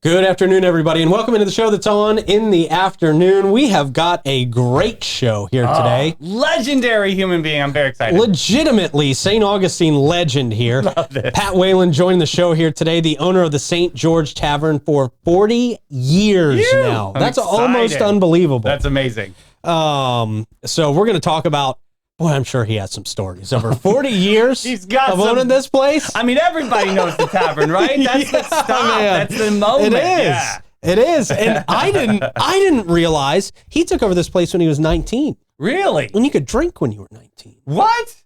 Good afternoon, everybody, and welcome into the show that's on in the afternoon. We have got a great show here today. Legendary human being. I'm very excited. Legitimately, St. Augustine legend here. Love it. Pat Whelan joining the show here today, the owner of the St. George Tavern for 40 years now. That's almost unbelievable. That's amazing. So we're going to talk about, boy, I'm sure he has some stories. Over 40 years of owning this place. I mean, everybody knows the Tavern, right? That's the stop. Man. That's the moment. It is. Yeah. It is. And I didn't realize he took over this place when he was 19. Really? When you could drink when you were 19. What?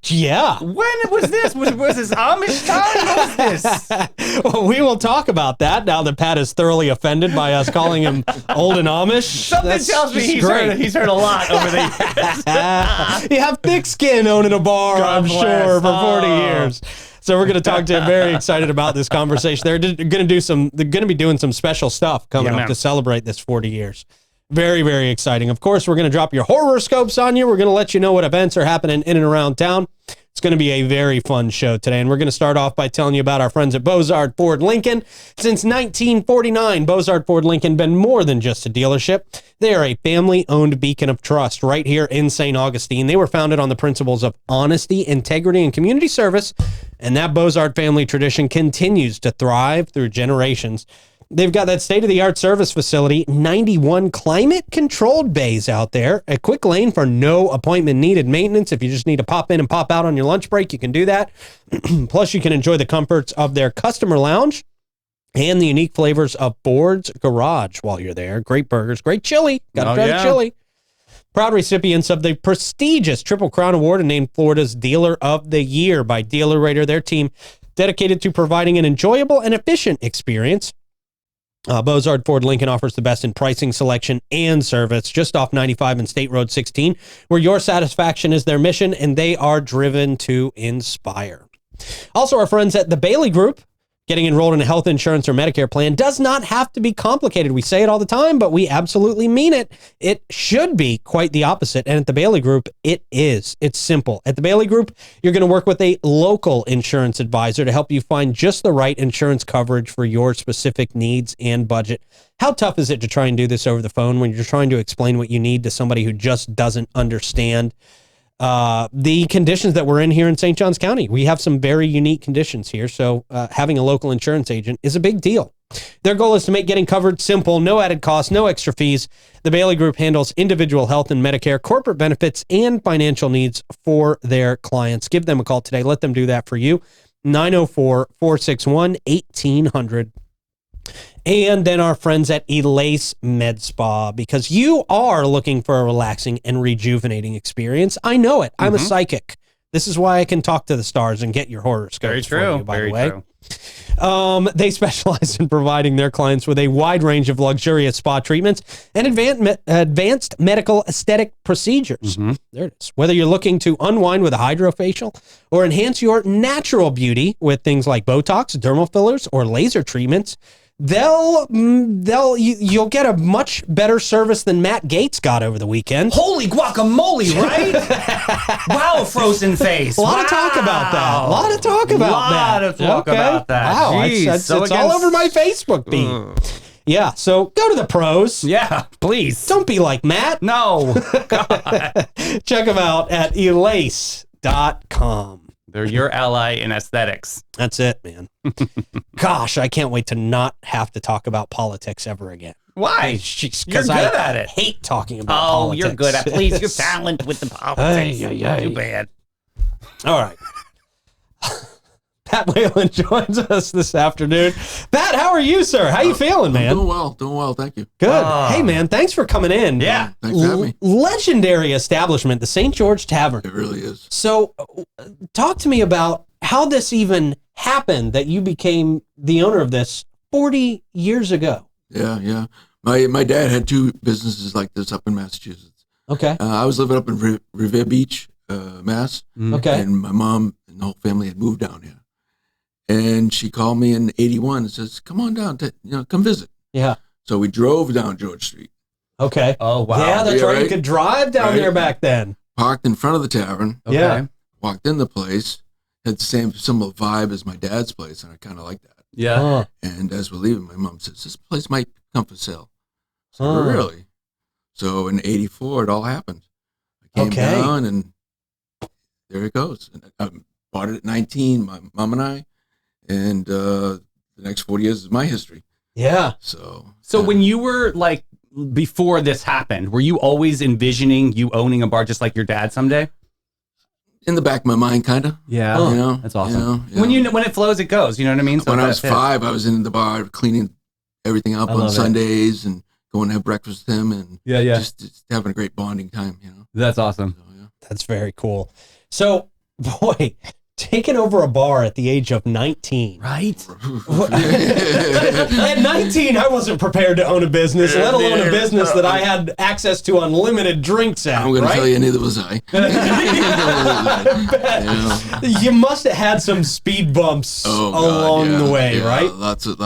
Yeah. When was this? Was this Amish time? What was this? Well, we will talk about that now that Pat is thoroughly offended by us calling him old and Amish. Something tells me he's heard a lot over the years. You have thick skin owning a bar, God I'm bless. sure, for 40 years. So we're going to talk to him. Very excited about this conversation. They're going to be doing some special stuff coming up to celebrate this 40 years. Very, very exciting. Of course, we're going to drop your horoscopes on you. We're going to let you know what events are happening in and around town. It's going to be a very fun show today, and we're going to start off by telling you about our friends at Bozard Ford Lincoln. Since 1949, Bozard Ford Lincoln been more than just a dealership. They are a family-owned beacon of trust right here in St. Augustine. They were founded on the principles of honesty, integrity, and community service, and that Bozard family tradition continues to thrive through generations. They've got that state-of-the-art service facility, 91 climate-controlled bays out there, a quick lane for no appointment-needed maintenance. If you just need to pop in and pop out on your lunch break, you can do that. Plus, you can enjoy the comforts of their customer lounge and the unique flavors of Ford's Garage while you're there. Great burgers, great chili. Got to try the chili. Proud recipients of the prestigious Triple Crown Award and named Florida's Dealer of the Year by Dealer Rater. Their team dedicated to providing an enjoyable and efficient experience. Bozard Ford Lincoln offers the best in pricing, selection, and service just off 95 and State Road 16, where your satisfaction is their mission, and they are driven to inspire. Also, our friends at the Bailey Group. Getting enrolled in a health insurance or Medicare plan does not have to be complicated. We say it all the time, but we absolutely mean it. It should be quite the opposite. And at the Bailey Group, it is. It's simple. At the Bailey Group, you're going to work with a local insurance advisor to help you find just the right insurance coverage for your specific needs and budget. How tough is it to try and do this over the phone when you're trying to explain what you need to somebody who just doesn't understand the conditions that we're in here in St. Johns County? We have some very unique conditions here, so having a local insurance agent is a big deal. Their goal is to make getting covered simple, no added costs, no extra fees. The Bailey Group handles individual health and Medicare, corporate benefits, and financial needs for their clients. Give them a call today. Let them do that for you. 904-461-1800. And then our friends at Elace Med Spa, because you are looking for a relaxing and rejuvenating experience. I know it. I'm a psychic. This is why I can talk to the stars and get your horoscopes for you, by the way. True. They specialize in providing their clients with a wide range of luxurious spa treatments and advanced medical aesthetic procedures. There it is. Whether you're looking to unwind with a hydrofacial or enhance your natural beauty with things like Botox, dermal fillers, or laser treatments, you'll get a much better service than Matt Gates got over the weekend. Holy guacamole, right? Wow, frozen face. A lot of talk about that. A lot of talk about that. Wow, Jeez, it's all over my Facebook feed. Yeah, so go to the pros. Yeah, please. Don't be like Matt. No. God. Check them out at elace.com. They're your ally in aesthetics. That's it, man. Gosh, I can't wait to not have to talk about politics ever again. Why? You're good at it. I hate talking about politics. Oh, you're good at it. Please, your talent with the politics. Too bad. All right. Pat Whelan joins us this afternoon. Pat, how are you, sir? How you feeling, man? Doing well, thank you. Good. Hey, man, thanks for coming in. Yeah. Thanks for having me. Legendary establishment, the St. George Tavern. It really is. So, talk to me about how this even happened, that you became the owner of this 40 years ago. Yeah. My dad had two businesses like this up in Massachusetts. Okay. I was living up in Revere Beach, Mass. Okay. And my mom and the whole family had moved down here. And she called me in 81 and says, come on down, come visit. Yeah. So we drove down George Street. Okay. Oh, wow. Yeah, that's right. You could drive down there back then. Parked in front of the tavern. Okay. Walked in the place. Had the same similar vibe as my dad's place, and I kind of like that. Yeah. Huh. And as we're leaving, my mom says, this place might come for sale. So, Huh. really? So in 84, it all happened. I came down and there it goes. And I bought it at 19, my mom and I. And the next 40 years is my history. Yeah. So when you were like, before this happened, were you always envisioning you owning a bar just like your dad someday? in the back of my mind, kind of. Yeah. You know? That's awesome. You know. When it flows, it goes. You know what I mean? So when I was 5, I was in the bar cleaning everything up on Sundays and going to have breakfast with him and just having a great bonding time, you know. That's awesome. So, yeah. That's very cool. So, boy, taking over a bar at the age of 19. Right? At 19, I wasn't prepared to own a business, let alone a business that I had access to unlimited drinks at. I'm going to tell you, neither was I. You must have had some speed bumps along the way, right? Lots of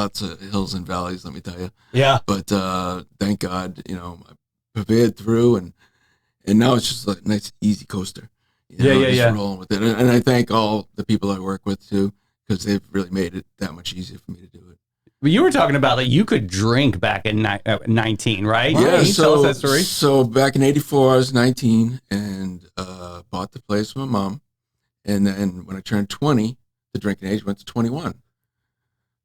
hills and valleys, let me tell you. Yeah. But thank God, I prepared through, and now it's just like a nice, easy coaster. Just rolling with it. And I thank all the people I work with, too, because they've really made it that much easier for me to do it. But you were talking about that you could drink back in 19, right? Yeah, Can you tell us that story? So back in 84, I was 19 and bought the place with my mom. And then when I turned 20, the drinking age went to 21.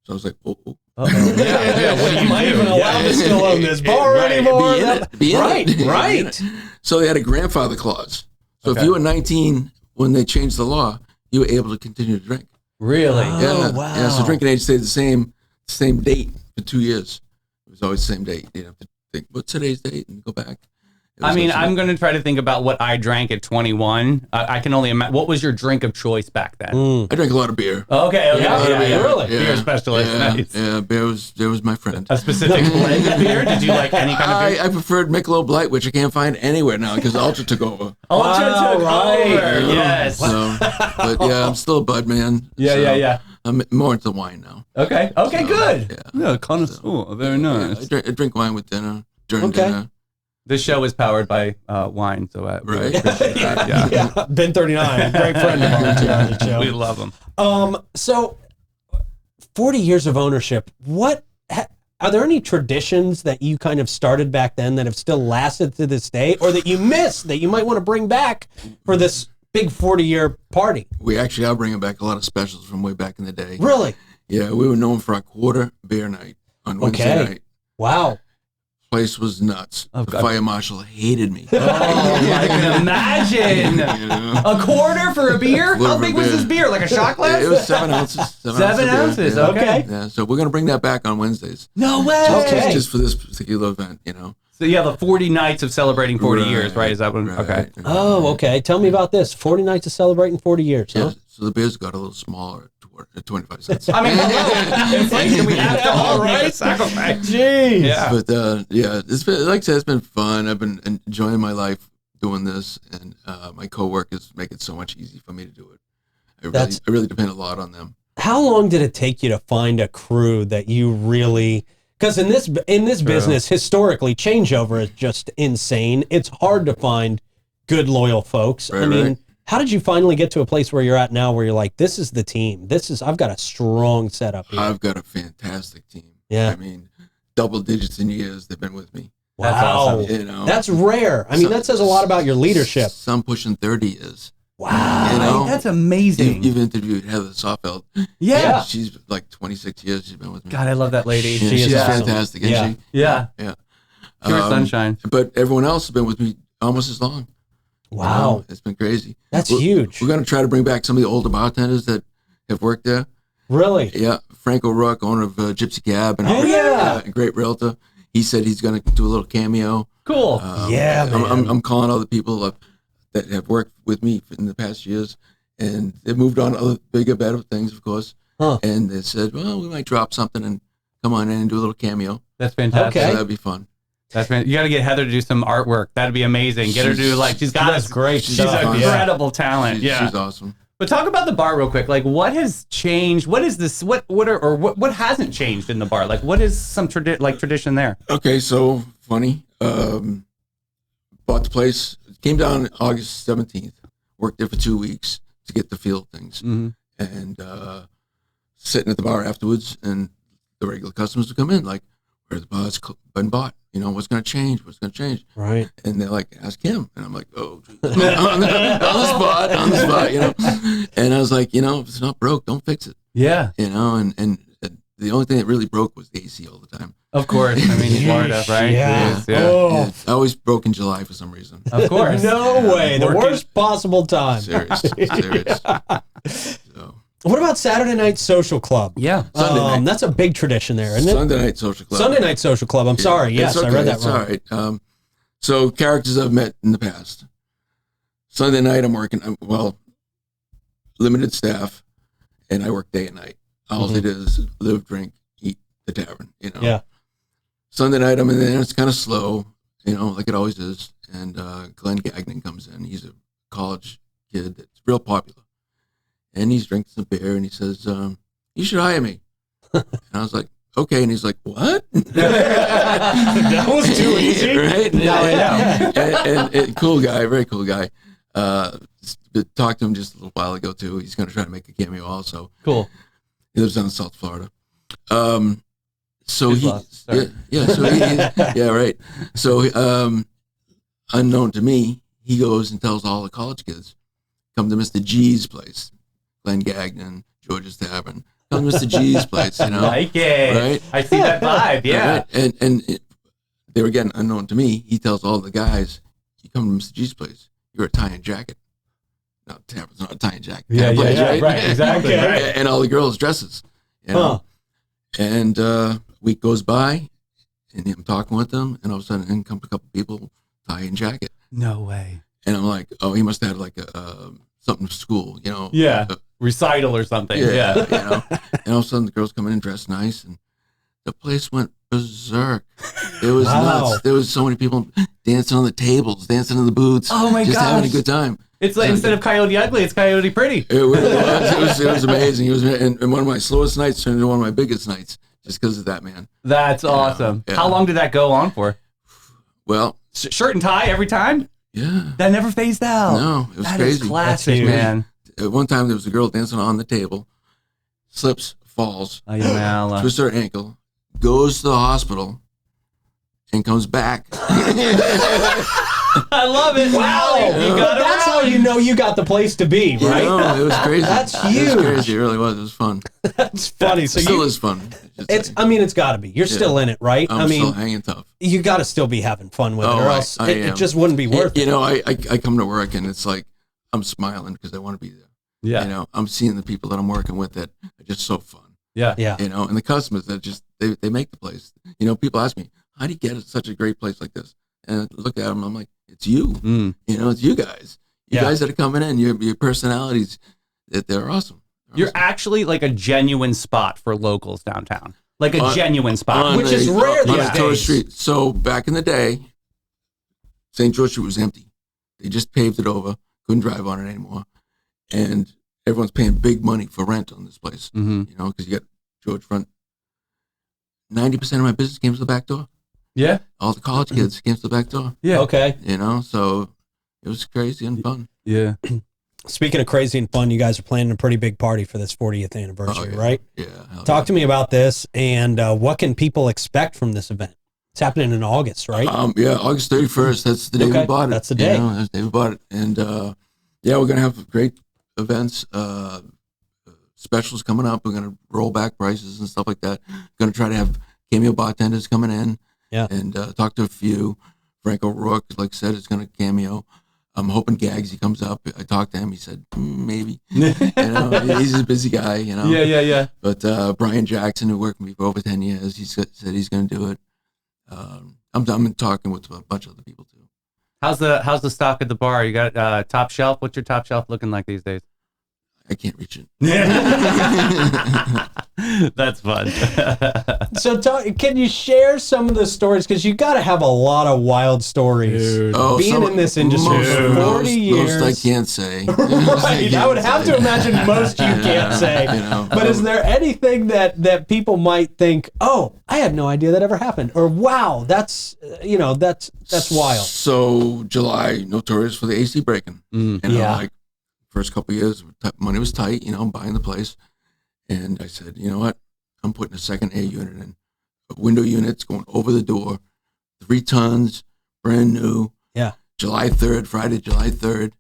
So I was like, oh. What do you even allowed to still own this bar anymore? Be in it. Right. So they had a grandfather clause. So if you were 19 when they changed the law, you were able to continue to drink. Really? Wow. Yeah, so drinking age stayed the same date for 2 years. It was always the same date. You have to think, what's today's date? And go back. I mean, I'm going to try to think about what I drank at 21. I can only imagine. What was your drink of choice back then? I drank a lot of beer. Okay. Really? Beer specialist. Nice. Yeah, beer was my friend. A specific blend of beer? Did you like any kind of beer? I preferred Michelob Light, which I can't find anywhere now because Ultra took over. Ultra took over. Yes. So, but yeah, I'm still a bud man. Yeah. I'm more into wine now. Okay, good. Yeah, connoisseur. Very nice. I drink wine with dinner, during dinner. This show is powered by wine, so I right. appreciate that. Yeah. Ben 39, great friend of ours here on the show. We love him. So 40 years of ownership. Are there any traditions that you kind of started back then that have still lasted to this day, or that you missed that you might want to bring back for this big 40-year party? We actually are bringing back a lot of specials from way back in the day. Really? Yeah, we were known for our quarter beer night on Wednesday night. Wow. Place was nuts. The fire marshal hated me. I can imagine. A quarter for a beer? How big was this beer? Like a shot glass? It was 7 ounces. 7 ounces. Yeah. Okay. Yeah, so we're going to bring that back on Wednesdays. No way. Just for this particular event, So you have the 40 nights of celebrating 40 years, right? Is that one? Okay. Right. Oh, okay. Tell me about this. 40 nights of celebrating 40 years, huh? Yeah, so the beers got a little smaller at 25 cents. I mean, inflation, we have to all make a sacrifice. Jeez. Yeah. But it's been, like I said, it's been fun. I've been enjoying my life doing this, and my coworkers make it so much easier for me to do it. I really depend a lot on them. How long did it take you to find a crew that you really? Because in this business, historically, changeover is just insane. It's hard to find good, loyal folks. Right. How did you finally get to a place where you're at now, where you're like, this is the team. I've got a strong setup here. I've got a fantastic team. Yeah. I mean, double digits in years they've been with me. Wow. That's awesome. That's rare. I mean, that says a lot about your leadership. Some pushing 30 years. Wow. That's amazing. You've interviewed Heather Sofeld. Yeah. She's like 26 years she's been with me. God, I love that lady. Yeah, She is she's awesome. fantastic, isn't she? Yeah. Pure sunshine. But everyone else has been with me almost as long. Wow. It's been crazy. That's huge. We're going to try to bring back some of the older bartenders that have worked there. Really? Yeah. Frank O'Rourke, owner of Gypsy Cab. And yeah. A great realtor. He said he's going to do a little cameo. Cool. Man. I'm calling all the people that have worked with me in the past years. And they've moved on to other bigger, better things, of course. Huh. And they said, well, we might drop something and come on in and do a little cameo. That's fantastic. So that'd be fun. You got to get Heather to do some artwork. That'd be amazing. Get her to do she's great She's stuff. an incredible talent. She's awesome. But talk about the bar real quick. Like, what has changed? What is this? What hasn't changed in the bar? Like, what is some tradition there? Okay, so funny. Bought the place. Came down August 17th. Worked there for 2 weeks to get the feel of things. Mm-hmm. And sitting at the bar afterwards, and the regular customers would come in, like, where the bar's been bought. You know, what's going to change? What's going to change? Right. And they're like, ask him. And I'm like, oh, geez. on the spot, you know. And I was like, you know, if it's not broke, don't fix it. Yeah. You know, and the only thing that really broke was the AC all the time. Of course. I mean, Florida, right? Yeah. Yeah. Oh. It always broke in July for some reason. Of course. No way. The worst possible time. Serious. So. What about Saturday Night Social Club? Yeah. Sunday night. That's a big tradition there, isn't it? Sunday Night Social Club. Sunday Night Social Club. I'm sorry. Yes, okay. I read that It's wrong. all right. So characters I've met in the past. Sunday night I'm working, limited staff, and I work day and night. All I do is live, drink, eat the tavern, you know. Yeah. Sunday night I'm in there, it's kind of slow, you know, like it always is. And Glenn Gagnon comes in. He's a college kid that's real popular. And he's drinking some beer, and he says, you should hire me. And I was like, okay. And he's like, what? That was too easy. Right? Now I know. And cool guy, very cool guy. Talked to him just a little while ago, too. He's going to try to make a cameo also. Cool. He lives down in South Florida. So right. So unknown to me, he goes and tells all the college kids, come to Mr. G's place. Glenn Gagnon, George's Tavern. Come to Mr. G's place, you know. Like it. Right? I see that vibe, yeah. Right? And they were again unknown to me. He tells all the guys, you come to Mr. G's place, you're a tie and jacket. No, Tavern's not a tie and jacket. Yeah, place, right, exactly. Right. And all the girls' dresses, you know. And week goes by, and I'm talking with them, and all of a sudden in comes a couple people, tie and jacket. No way. And I'm like, oh, he must have had like a something from school, you know. Yeah. Recital or something. Yeah. You know. And all of a sudden the girls come in and dress nice, and the place went berserk. It was nuts. There was so many people dancing on the tables, dancing in the booths. Oh my just gosh. having a good time. It's like instead of Coyote Ugly, it's Coyote Pretty. It really was. It was amazing. And one of my slowest nights turned into one of my biggest nights just because of that, man. That's awesome. Yeah. How long did that go on for? Well, Shirt and tie every time? yeah. That never phased out. No, it was That crazy. is classic, man. At one time, there was a girl dancing on the table, slips, falls, twists her ankle, goes to the hospital, and comes back. I love it. Wow. That's how you know you got the place to be, right? No, it was crazy. That's It huge. was crazy. It really was. It was fun. That's funny. So It still is fun. I mean, it's got to be. You're still in it, right? I'm still hanging tough. You got to still be having fun with it, or else I it am. just wouldn't be worth it. You know, I come to work and it's like I'm smiling because I want to be there. Yeah. You know, I'm seeing the people that I'm working with that are just so fun. Yeah. Yeah. You know, and the customers that just they make the place. You know, people ask me, how do you get such a great place like this? And I look at them, I'm like, it's you. Mm. You know, it's you guys. You Yeah. guys that are coming in, your personalities, they're awesome. You're actually like a genuine spot for locals downtown. Like a genuine spot. On Which is the- rare on these the Torres days. Street. So back in the day, St. George Street was empty. They just paved it over. Couldn't drive on it anymore. And everyone's paying big money for rent on this place. Mhm. You know, because you got George Front. 90% of my business came to the back door. Yeah. All the college kids came to the back door. Yeah. Okay. You know, so it was crazy and fun. Yeah. Speaking of crazy and fun, you guys are planning a pretty big party for this 40th anniversary, Oh, yeah. right? Yeah. Talk to me about this and what can people expect from this event? It's happening in August, right? Yeah, August 31st. That's the day Okay, we bought it. that's the day. You know, that's the day we bought it. And yeah, we're going to have great events, specials coming up. We're going to roll back prices and stuff like that. Going to try to have cameo bartenders coming in. Yeah. And talk to a few. Frank O'Rourke, like I said, is going to cameo. I'm hoping Gagsy comes up. I talked to him. He said, maybe. You know, he's a busy guy, you know. Yeah. But Brian Jackson, who worked with me for over 10 years, he said he's going to do it. I'm talking with a bunch of other people, too. How's the stock at the bar? You got top shelf? What's your top shelf looking like these days? I can't reach it. That's fun. So can you share some of the stories? Because you got to have a lot of wild stories. Being in this industry for 40 years. Most I can't say. Right, I would have to imagine most you can't say. You know, but is there anything that people might think, oh, I had no idea that ever happened? Or wow, that's wild. So July, notorious for the AC breaking. And Yeah. like first couple of years, money was tight, you know, buying the place. And I said, you know what? I'm putting a second A unit in. A window unit's going over the door, 3 tons, brand new. Yeah. July 3rd, Friday, July 3rd.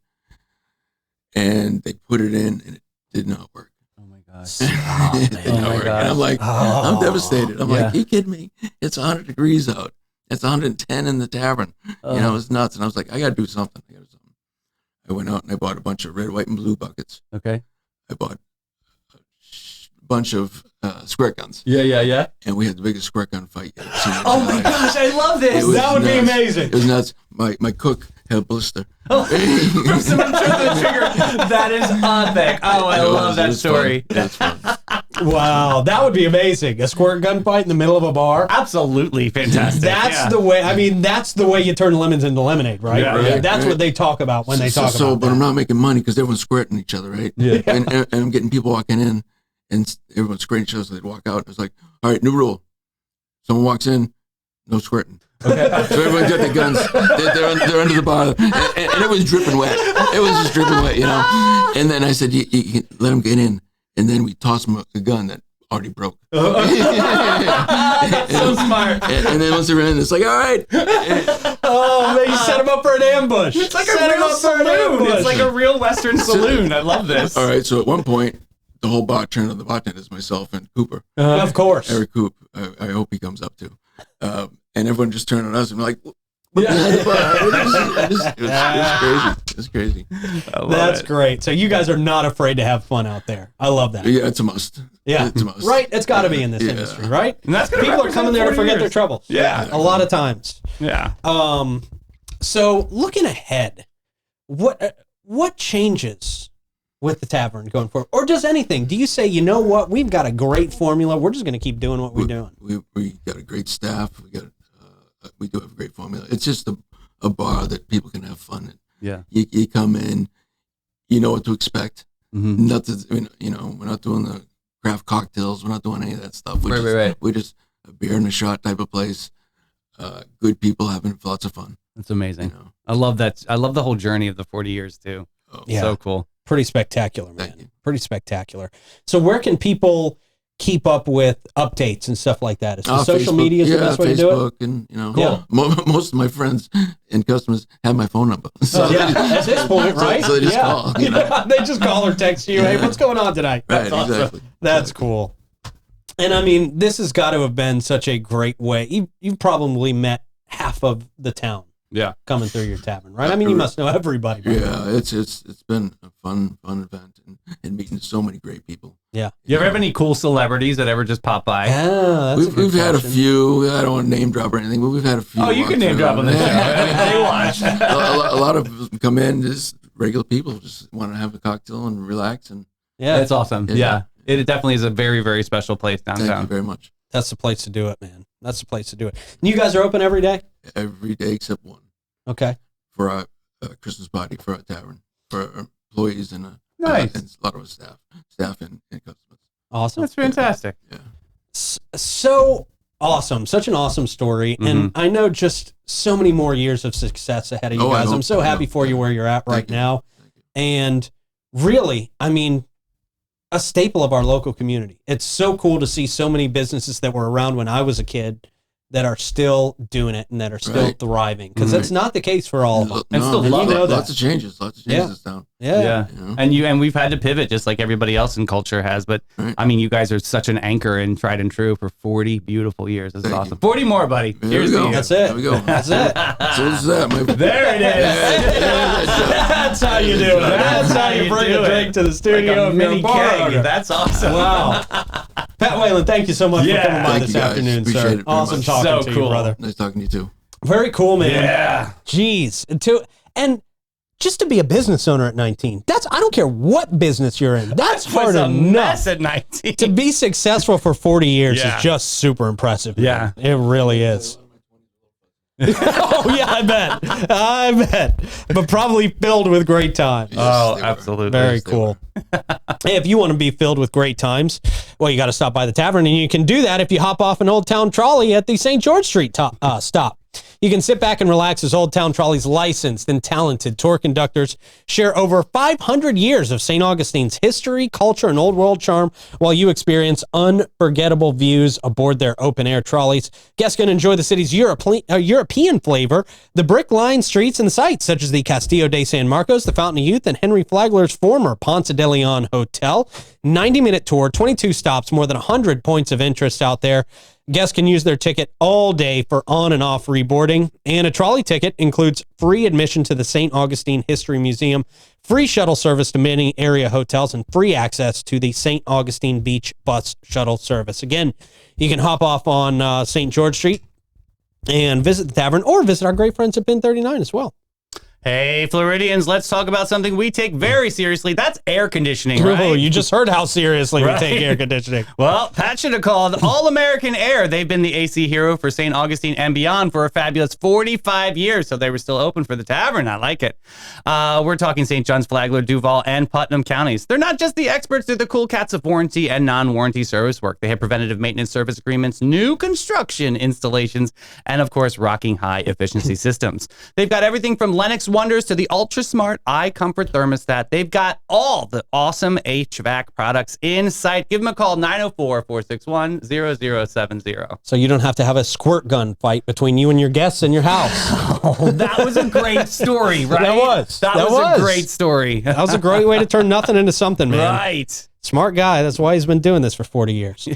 And they put it in, and it did not work. Oh my gosh. It did not work. And I'm like, I'm devastated. I'm like, you kidding me? It's 100 degrees out. It's 110 in the tavern. It's nuts. And I was like, I got to do something. I went out and I bought a bunch of red, white, and blue buckets. Okay. I bought a bunch of squirt guns. Yeah. And we had the biggest squirt gun fight yet. Oh my gosh, I love this. That would be amazing. It was nuts. My cook had a blister. From someone threw the trigger. That is epic. Oh, I love that story. That's fun. Wow, that would be amazing. A squirt gun fight in the middle of a bar. Absolutely fantastic. That's the way. I mean, that's the way you turn lemons into lemonade, right? Yeah. That's what they talk about when they talk about. But I'm not making money because everyone's squirting each other, right? Yeah. And I'm getting people walking in, and everyone's squirting each other, so they'd walk out. It's like, all right, new rule. Someone walks in, no squirting. Okay. So everyone's got their guns. They're under the bar, and it was dripping wet. It was just dripping wet, And then I said, you can let them get in, and then we toss them a gun that already broke. That's so smart. And then once they're in, it's like, all right. Oh, man, you set them up for an ambush. It's like a real saloon. It's like a real Western saloon. I love this. All right, so at one point, the whole bar turned on the bartenders, myself and Cooper. Of course. Eric Coop. I hope he comes up too. And everyone just turned on us and we're like, it was crazy. That's great. So you guys are not afraid to have fun out there. I love that. Yeah, it's a must. Yeah, it's a must. Right. It's got to be in this industry, right? And that's people are coming there to forget their troubles. Yeah, a lot of times. Yeah. So looking ahead, what changes with the tavern going forward, or does anything? Do you say, you know what, we've got a great formula, we're just going to keep doing what we're doing? We got a great staff. We do have a great formula. It's just a bar that people can have fun in. Yeah. You come in, you know what to expect. Mm-hmm. Nothing, we're not doing the craft cocktails. We're not doing any of that stuff. We're just a beer and a shot type of place. Good people having lots of fun. That's amazing. I love that. I love the whole journey of the 40 years too. Oh, yeah. So cool. Pretty spectacular, man. Pretty spectacular. So where can people keep up with updates and stuff like that? Is the social media the best way to do it? And most of my friends and customers have my phone number. So at this point, right? So they just call. They just call or text you. Hey, what's going on tonight? That's awesome. Exactly. That's cool. And I mean, this has got to have been such a great way. You've probably met half of the town. Yeah, coming through your tavern, right? I mean, you must know everybody. Yeah, it's been a fun event and meeting so many great people. Yeah. You ever have any cool celebrities that ever just pop by? Yeah, we've had a few. I don't want to name drop or anything, but we've had a few. Oh, you can name drop on the show. They watch. a lot of them come in, just regular people, just want to have a cocktail and relax. And yeah, it's awesome. Yeah, it definitely is a very, very special place downtown. Thank you very much. That's the place to do it, man. That's the place to do it. And you guys are open every day? Every day except one. Okay. For our Christmas party for our tavern, for our employees and nice. And a lot of our staff and customers. Awesome. That's fantastic. Yeah. So awesome. Such an awesome story. Mm-hmm. And I know just so many more years of success ahead of you guys. I'm so happy for you where you're at right now. And really, I mean, a staple of our local community. It's so cool to see so many businesses that were around when I was a kid that are still doing it and that are still thriving, because that's not the case for all of them. And still love it. Lots of changes down. Yeah. And we've had to pivot just like everybody else in culture has. But I mean, you guys are such an anchor and tried and true for 40 beautiful years. This is awesome. 40 more, buddy. Here's the That's it. There we go. That's it. So this is that. There it is. That's how you do it. That's how you bring a drink to the studio. Like a mini keg. That's awesome. Wow. Pat Whelan, thank you so much for coming by this afternoon, sir. Awesome talking to you, brother. Nice talking to you too. Very cool, man. Yeah. Jeez. And just to be a business owner at 19, I don't care what business you're in. That's hard enough. At 19. To be successful for 40 years is just super impressive. Man. Yeah. It really is. Oh, yeah, I bet. But probably filled with great times. Oh, absolutely. Very cool. Hey, if you want to be filled with great times, well, you got to stop by the tavern, and you can do that if you hop off an Old Town trolley at the St. George Street stop. You can sit back and relax as Old Town Trolley's licensed and talented tour conductors share over 500 years of St. Augustine's history, culture, and old world charm while you experience unforgettable views aboard their open-air trolleys. Guests can enjoy the city's European flavor, the brick-lined streets and sights such as the Castillo de San Marcos, the Fountain of Youth, and Henry Flagler's former Ponce de Leon Hotel. 90-minute tour, 22 stops, more than 100 points of interest out there. Guests can use their ticket all day for on and off reboarding, and a trolley ticket includes free admission to the St. Augustine History Museum, free shuttle service to many area hotels, and free access to the St. Augustine Beach bus shuttle service. Again, you can hop off on St. George Street and visit the tavern, or visit our great friends at Bin 39 as well. Hey, Floridians, let's talk about something we take very seriously. That's air conditioning, right? Oh, you just heard how seriously we take air conditioning. Well, Pat should have called All-American Air. They've been the AC hero for St. Augustine and beyond for a fabulous 45 years, so they were still open for the tavern. I like it. We're talking St. John's, Flagler, Duval, and Putnam counties. They're not just the experts, they're the cool cats of warranty and non-warranty service work. They have preventative maintenance service agreements, new construction installations, and, of course, rocking high efficiency systems. They've got everything from Lennox Wonders to the ultra smart iComfort thermostat. They've got all the awesome HVAC products in sight. Give them a call, 904-461-0070. So you don't have to have a squirt gun fight between you and your guests in your house. Oh, that was a great story, right? That was a great story. That was a great way to turn nothing into something, man. Right. Smart guy. That's why he's been doing this for 40 years. Yeah,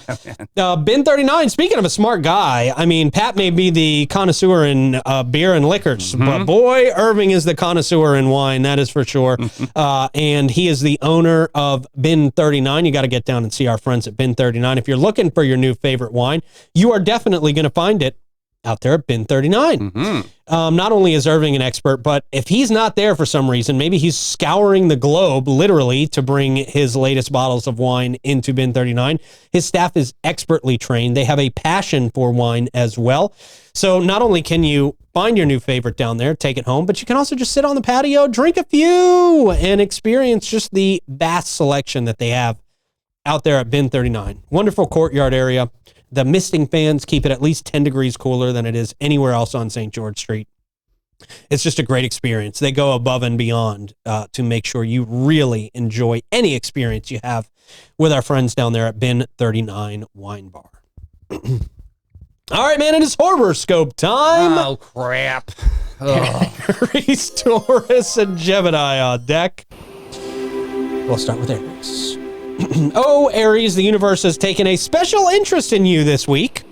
man. Bin 39, speaking of a smart guy, I mean, Pat may be the connoisseur in beer and liquors, but boy, Irving is the connoisseur in wine, that is for sure. And he is the owner of Bin 39. You got to get down and see our friends at Bin 39. If you're looking for your new favorite wine, you are definitely going to find it out there at Bin 39. Not only is Irving an expert, but if he's not there for some reason, maybe he's scouring the globe literally to bring his latest bottles of wine into Bin 39. His staff is expertly trained. They have a passion for wine as well. So not only can you find your new favorite down there, take it home, but you can also just sit on the patio, drink a few, and experience just the vast selection that they have out there at Bin 39. Wonderful courtyard area. The misting fans keep it at least 10 degrees cooler than it is anywhere else on St. George Street. It's just a great experience. They go above and beyond to make sure you really enjoy any experience you have with our friends down there at Bin 39 Wine Bar. All right, man, it is horoscope time. Oh, crap. Aries, Taurus, and Gemini on deck. We'll start with Aries. Oh, Aries, the universe has taken a special interest in you this week.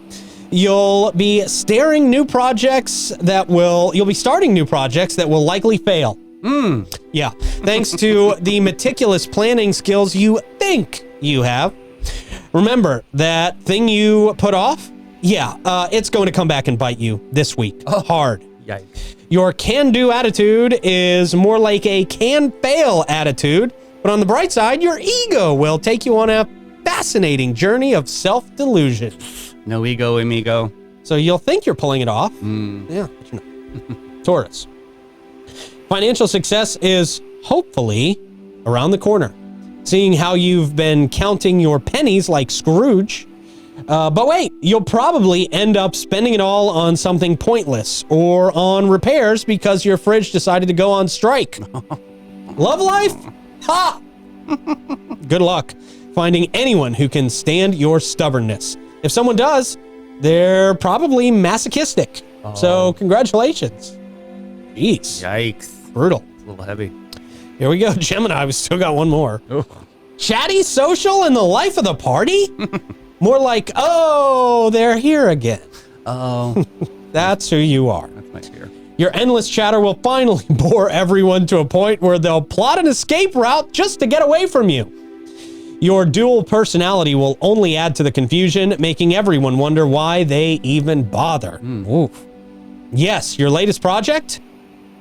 You'll be starting new projects that will likely fail. Yeah. Thanks to the meticulous planning skills you think you have. Remember, that thing you put off? Yeah, it's going to come back and bite you this week. Hard. Yikes. Your can-do attitude is more like a can-fail attitude. But on the bright side, your ego will take you on a fascinating journey of self-delusion. No ego, amigo. So you'll think you're pulling it off. Yeah, but you're not. Taurus. Financial success is hopefully around the corner. Seeing how you've been counting your pennies like Scrooge. But wait, you'll probably end up spending it all on something pointless or on repairs because your fridge decided to go on strike. Love life? Ha! Good luck finding anyone who can stand your stubbornness. If someone does, they're probably masochistic. So congratulations. Jeez. Yikes. Brutal. It's a little heavy. Here we go. Gemini, we still got one more. Oh. Chatty, social, and the life of the party? More like, oh, they're here again. Oh. That's who you are. That's my fear. Your endless chatter will finally bore everyone to a point where they'll plot an escape route just to get away from you. Your dual personality will only add to the confusion, making everyone wonder why they even bother. Oof. Yes, your latest project?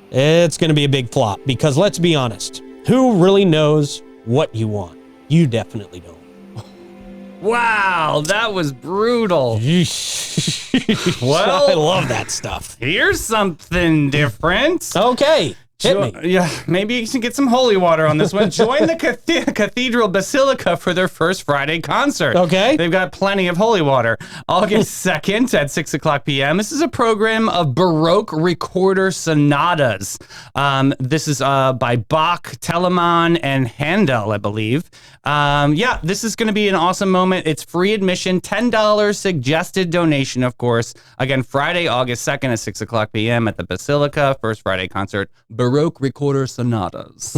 It's going to be a big flop because let's be honest, who really knows what you want? You definitely don't. Wow, that was brutal. Well, I love that stuff. Here's something different. Okay. Yeah, maybe you can get some holy water on this one. Join the Cathedral Basilica for their first Friday concert. Okay. They've got plenty of holy water. August 2nd at 6 o'clock p.m. This is a program of Baroque recorder sonatas. This is by Bach, Telemann, and Handel, I believe. This is going to be an awesome moment. It's free admission, $10 suggested donation, of course. Again, Friday, August 2nd at 6 o'clock p.m. at the Basilica, first Friday concert, Baroque recorder sonatas.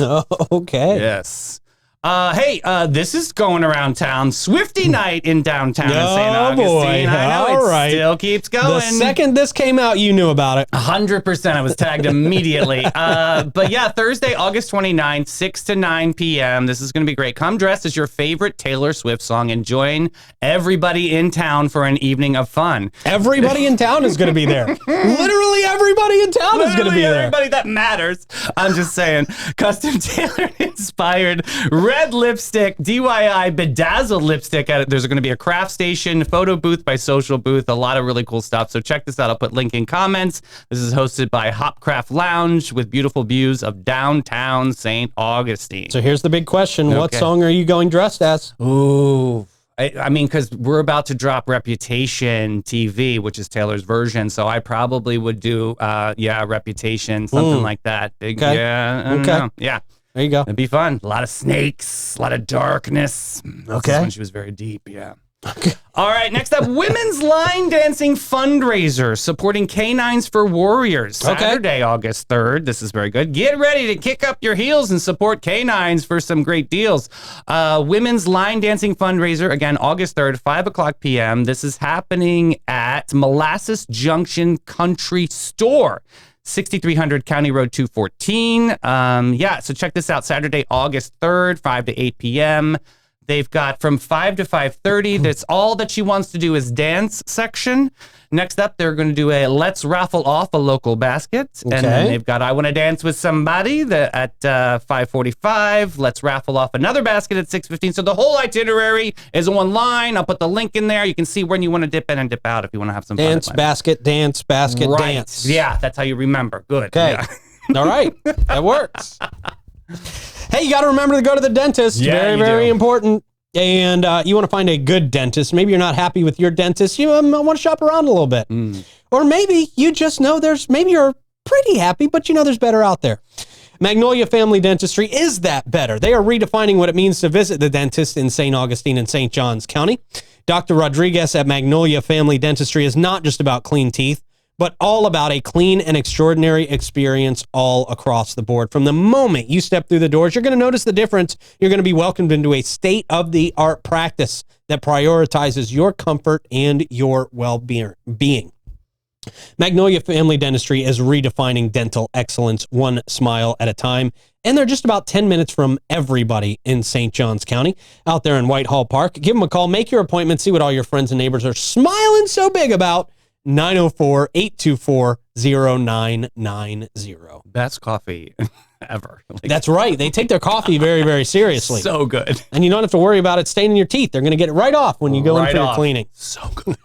Okay. Yes. This is going around town. Swifty night in downtown in St. Augustine. Boy. I know it still keeps going. The second this came out, you knew about it. 100%. I was tagged immediately. But yeah, Thursday, August 29th, 6 to 9 p.m. This is going to be great. Come dressed as your favorite Taylor Swift song and join everybody in town for an evening of fun. Everybody in town is going to be there. Literally everybody in town is going to be there. Everybody that matters. I'm just saying. Custom Taylor inspired red lipstick, DIY bedazzled lipstick. There's going to be a craft station, photo booth by Social Booth, a lot of really cool stuff. So check this out. I'll put link in comments. This is hosted by Hopcraft Lounge with beautiful views of downtown St. Augustine. So here's the big question. Okay. What song are you going dressed as? Ooh. I mean, because we're about to drop Reputation TV, which is Taylor's version. So I probably would do, Reputation, something like that. Okay. Yeah. There you go. It'd be fun. A lot of snakes, a lot of darkness. Okay. This when she was very deep, yeah. Okay. All right, next up, Women's Line Dancing Fundraiser supporting Canines for Warriors. Saturday, August 3rd. This is very good. Get ready to kick up your heels and support Canines for some great deals. Women's Line Dancing Fundraiser, again, August 3rd, 5 o'clock p.m. This is happening at Molasses Junction Country Store. 6300 County Road 214. So check this out. Saturday, August 3rd, 5 to 8 p.m. They've got from 5 to 5:30. That's all that she wants to do is dance section. Next up, they're going to do a Let's Raffle Off a Local Basket. Okay. And then they've got I Want to Dance with Somebody at 5:45. Let's raffle off another basket at 6:15. So the whole itinerary is online. I'll put the link in there. You can see when you want to dip in and dip out if you want to have some fun. Dance, basket, dance, basket, dance. Yeah, that's how you remember. Good. Okay. Yeah. All right. That works. Hey, you got to remember to go to the dentist. Yeah, very important. And you want to find a good dentist. Maybe you're not happy with your dentist. You want to shop around a little bit. Or maybe you just know maybe you're pretty happy, but you know there's better out there. Magnolia Family Dentistry is that better. They are redefining what it means to visit the dentist in St. Augustine and St. Johns County. Dr. Rodriguez at Magnolia Family Dentistry is not just about clean teeth, but all about a clean and extraordinary experience all across the board. From the moment you step through the doors, you're going to notice the difference. You're going to be welcomed into a state-of-the-art practice that prioritizes your comfort and your well-being. Magnolia Family Dentistry is redefining dental excellence one smile at a time, and they're just about 10 minutes from everybody in St. Johns County, out there in Whitehall Park. Give them a call, make your appointment, see what all your friends and neighbors are smiling so big about. 904-824-0990. Best coffee ever. That's right. They take their coffee very, very seriously. So good. And you don't have to worry about it staining your teeth. They're going to get it right off when you go in for your cleaning. So good.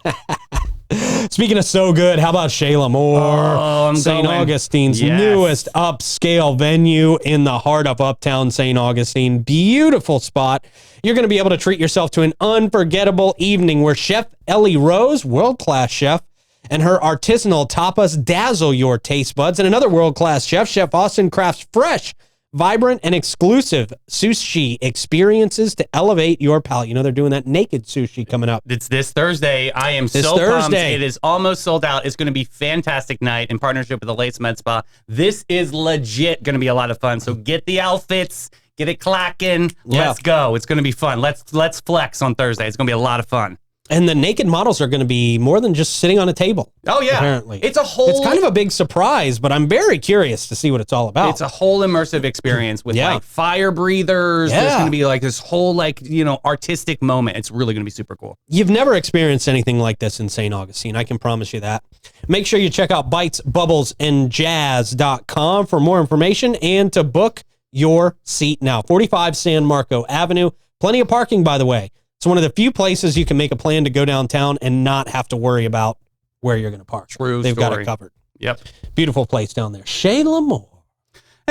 Speaking of so good, how about Shayla Moore? St. Augustine's newest upscale venue in the heart of uptown St. Augustine. Beautiful spot. You're going to be able to treat yourself to an unforgettable evening where Chef Ellie Rose, world-class chef, and her artisanal tapas dazzle your taste buds. And another world-class chef, Chef Austin, crafts fresh, vibrant, and exclusive sushi experiences to elevate your palate. You know, they're doing that naked sushi coming up. It's this Thursday. I am so pumped. It is almost sold out. It's going to be a fantastic night in partnership with the Lace Med Spa. This is legit going to be a lot of fun. So get the outfits, get it clacking. Let's go. It's going to be fun. Let's flex on Thursday. It's going to be a lot of fun. And the naked models are going to be more than just sitting on a table. Oh, yeah. Apparently. It's kind of a big surprise, but I'm very curious to see what it's all about. It's a whole immersive experience with like fire breathers. There's going to be like this whole artistic moment. It's really going to be super cool. You've never experienced anything like this in St. Augustine. I can promise you that. Make sure you check out bitesbubblesandjazz.com for more information and to book your seat now. 45 San Marco Avenue. Plenty of parking, by the way. It's one of the few places you can make a plan to go downtown and not have to worry about where you're going to park. True They've story. got it covered. Yep. Beautiful place down there. Shayla Moore.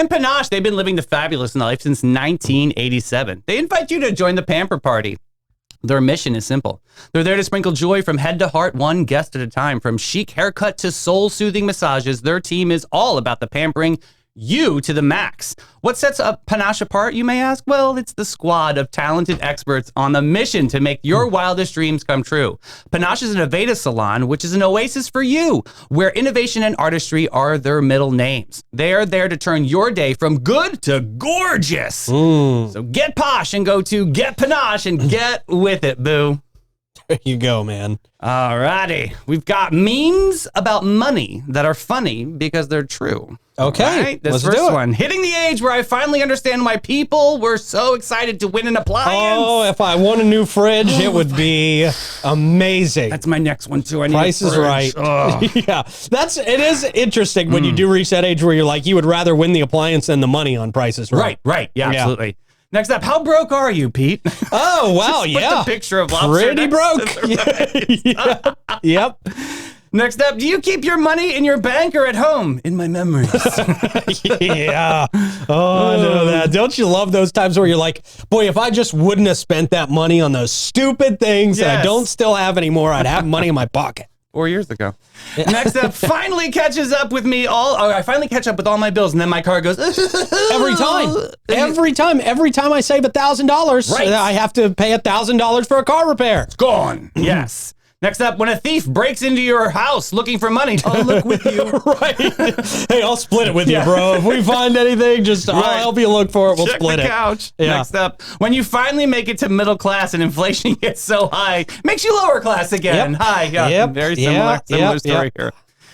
And Panache, they've been living the fabulous life since 1987. They invite you to join the Pamper Party. Their mission is simple. They're there to sprinkle joy from head to heart, one guest at a time. From chic haircut to soul-soothing massages, their team is all about the pampering you to the max. What sets Panache apart, you may ask? Well, it's the squad of talented experts on the mission to make your wildest dreams come true. Panache is an Aveda salon, which is an oasis for you, where innovation and artistry are their middle names. They are there to turn your day from good to gorgeous. So get posh and go to Get Panache and get with it, boo. There you go, man. Alrighty. We've got memes about money that are funny because they're true. Okay, right, this let's first do it. one. Hitting the age where I finally understand why people were so excited to win an appliance. Oh, if I won a new fridge, it would be amazing. That's my next one too. I need Price is Right. Yeah, it is interesting when you do reach that age where you're like, you would rather win the appliance than the money on Price is Right. Right. Yeah, absolutely. Next up, how broke are you, Pete? Oh, wow, Just put the picture of lobster pretty next broke. to the right. Yep. Next up, do you keep your money in your bank or at home? In my memories. Yeah. Oh, I know that. Don't you love those times where you're like, boy, if I just wouldn't have spent that money on those stupid things that I don't still have anymore, I'd have money in my pocket. 4 years ago. Next up, finally catches up with me I finally catch up with all my bills, and then my car goes every time I save $1,000, I have to pay $1,000 for a car repair. It's gone. Yes. Next up, when a thief breaks into your house looking for money, I'll look with you. Right. Hey, I'll split it with you, bro. If we find anything, I'll help you look for it. We'll split the it. Couch. Yeah. Next up, when you finally make it to middle class and inflation gets so high, makes you lower class again. Yep. Hi. Yeah. Yep. Very similar story here.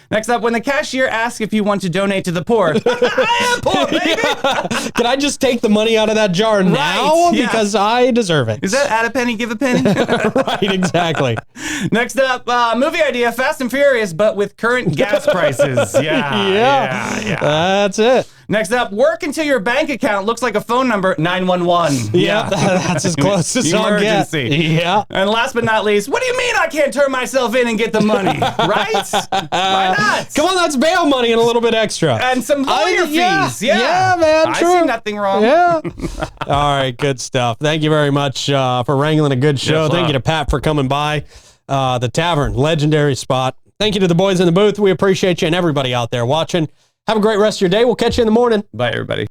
Next up, when the cashier asks if you want to donate to the poor. I am poor, baby. Yeah. Can I just take the money out of that jar now? Yeah. Because I deserve it. Is that add a penny, give a penny? Right, exactly. Next up, movie idea, Fast and Furious, but with current gas prices. Yeah. That's it. Next up, work until your bank account looks like a phone number, 911. Yeah, that's as close as I'll get. Yeah. And last but not least, what do you mean I can't turn myself in and get the money? Right? Why not? Come on, that's bail money and a little bit extra. And some lawyer fees. Yeah, man, true. I see nothing wrong. Yeah. All right, good stuff. Thank you very much for wrangling a good show. Thank you to Pat for coming by. The Tavern, legendary spot. Thank you to the boys in the booth. We appreciate you and everybody out there watching. Have a great rest of your day. We'll catch you in the morning. Bye, everybody.